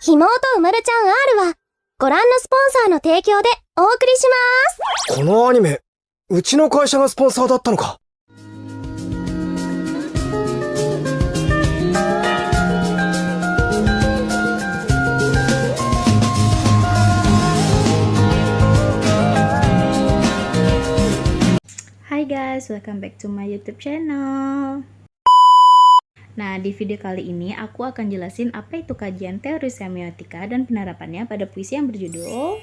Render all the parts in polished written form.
ひもとうまるちゃん R はご覧のスポンサーの提供でお送りします。このアニメ、うちの会社がスポンサーだったのか。Hai guys, welcome back to my YouTube channel. Nah, di video kali ini aku akan jelasin apa itu kajian teori semiotika dan penerapannya pada puisi yang berjudul.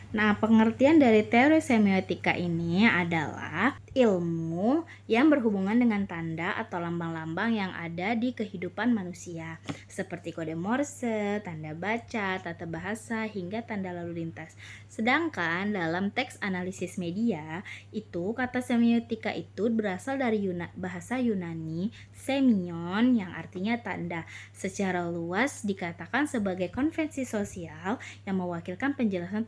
Nah, pengertian dari teori semiotika ini adalah ilmu yang berhubungan dengan tanda atau lambang-lambang yang ada di kehidupan manusia, seperti kode Morse, tanda baca, tata bahasa, hingga tanda lalu lintas. Sedangkan dalam teks analisis media, itu kata semiotika itu berasal dari bahasa Yunani semion yang artinya tanda. Secara luas dikatakan sebagai konvensi sosial yang mewakilkan penjelasan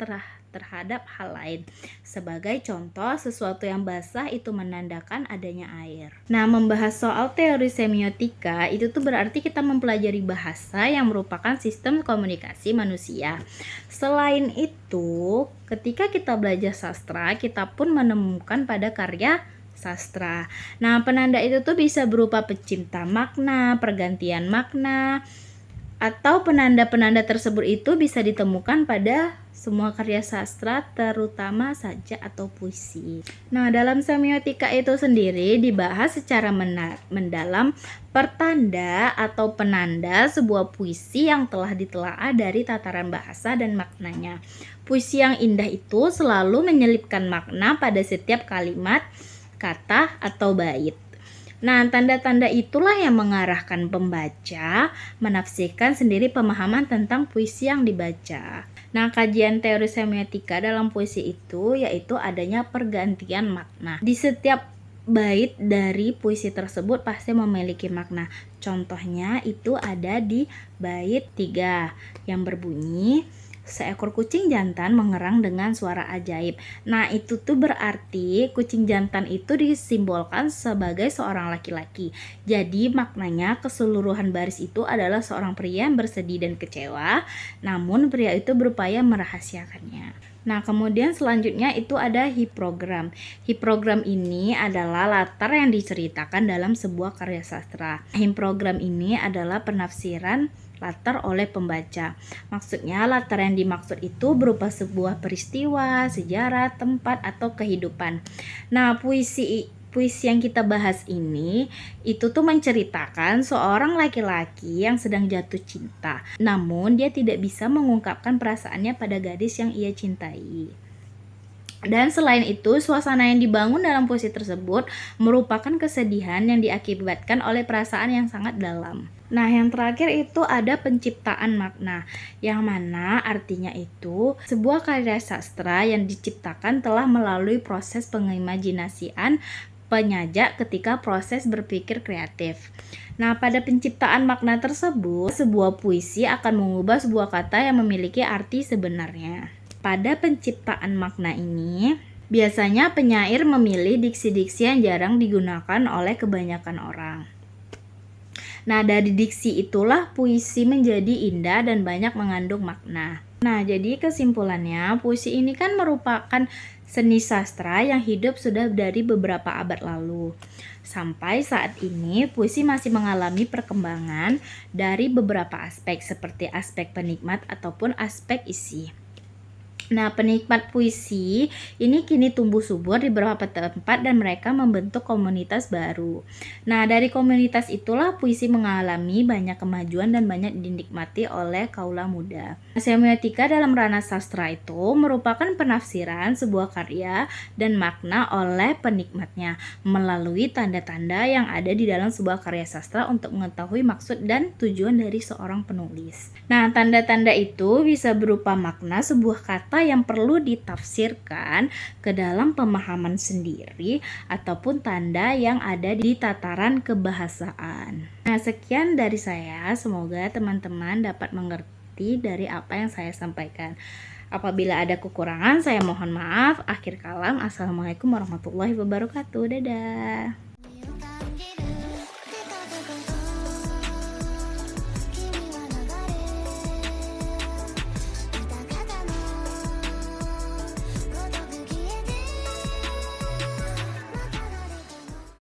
terhadap hal lain. Sebagai contoh, sesuatu yang basah itu menandakan adanya air. Nah, membahas soal teori semiotika itu tuh berarti kita mempelajari bahasa yang merupakan sistem komunikasi manusia. Selain itu, ketika kita belajar sastra, kita pun menemukan pada karya sastra. Nah, penanda itu tuh bisa berupa pencipta makna, pergantian makna, atau penanda-penanda tersebut itu bisa ditemukan pada semua karya sastra, terutama sajak atau puisi. Nah, dalam semiotika itu sendiri dibahas secara mendalam pertanda atau penanda sebuah puisi yang telah ditelaah dari tataran bahasa dan maknanya. Puisi yang indah itu selalu menyelipkan makna pada setiap kalimat, kata, atau bait. Nah, tanda-tanda itulah yang mengarahkan pembaca menafsirkan sendiri pemahaman tentang puisi yang dibaca. Nah, kajian teori semiotika dalam puisi itu yaitu adanya pergantian makna. Di setiap bait dari puisi tersebut pasti memiliki makna. Contohnya itu ada di bait 3 yang berbunyi, seekor kucing jantan mengerang dengan suara ajaib. Nah, itu tuh berarti kucing jantan itu disimbolkan sebagai seorang laki-laki. Jadi maknanya keseluruhan baris itu adalah seorang pria yang bersedih dan kecewa, namun pria itu berupaya merahasiakannya. Nah, kemudian selanjutnya itu ada hiprogram. Hiprogram ini adalah latar yang diceritakan dalam sebuah karya sastra. Hiprogram ini adalah penafsiran latar oleh pembaca. Maksudnya latar yang dimaksud itu berupa sebuah peristiwa, sejarah, tempat, atau kehidupan. Nah, puisi yang kita bahas ini itu tuh menceritakan seorang laki-laki yang sedang jatuh cinta, namun dia tidak bisa mengungkapkan perasaannya pada gadis yang ia cintai. Dan selain itu, suasana yang dibangun dalam puisi tersebut merupakan kesedihan yang diakibatkan oleh perasaan yang sangat dalam. Nah, yang terakhir itu ada penciptaan makna, yang mana artinya itu sebuah karya sastra yang diciptakan telah melalui proses pengimajinasian penyajak ketika proses berpikir kreatif. Nah, pada penciptaan makna tersebut, sebuah puisi akan mengubah sebuah kata yang memiliki arti sebenarnya. Pada penciptaan makna ini, biasanya penyair memilih diksi-diksi yang jarang digunakan oleh kebanyakan orang. Nah, dari diksi itulah puisi menjadi indah dan banyak mengandung makna. Nah, jadi kesimpulannya, puisi ini kan merupakan seni sastra yang hidup sudah dari beberapa abad lalu. Sampai saat ini, puisi masih mengalami perkembangan dari beberapa aspek seperti aspek penikmat ataupun aspek isi. Nah, penikmat puisi ini kini tumbuh subur di beberapa tempat dan mereka membentuk komunitas baru. Nah, dari komunitas itulah puisi mengalami banyak kemajuan dan banyak dinikmati oleh kaula muda. Semiotika dalam ranah sastra itu merupakan penafsiran sebuah karya dan makna oleh penikmatnya melalui tanda-tanda yang ada di dalam sebuah karya sastra untuk mengetahui maksud dan tujuan dari seorang penulis. Nah, tanda-tanda itu bisa berupa makna sebuah kata yang perlu ditafsirkan ke dalam pemahaman sendiri ataupun tanda yang ada di tataran kebahasaan. Nah, sekian dari saya. Semoga teman-teman dapat mengerti dari apa yang saya sampaikan. Apabila ada kekurangan, saya mohon maaf. Akhir kalam, assalamualaikum warahmatullahi wabarakatuh. Dadah.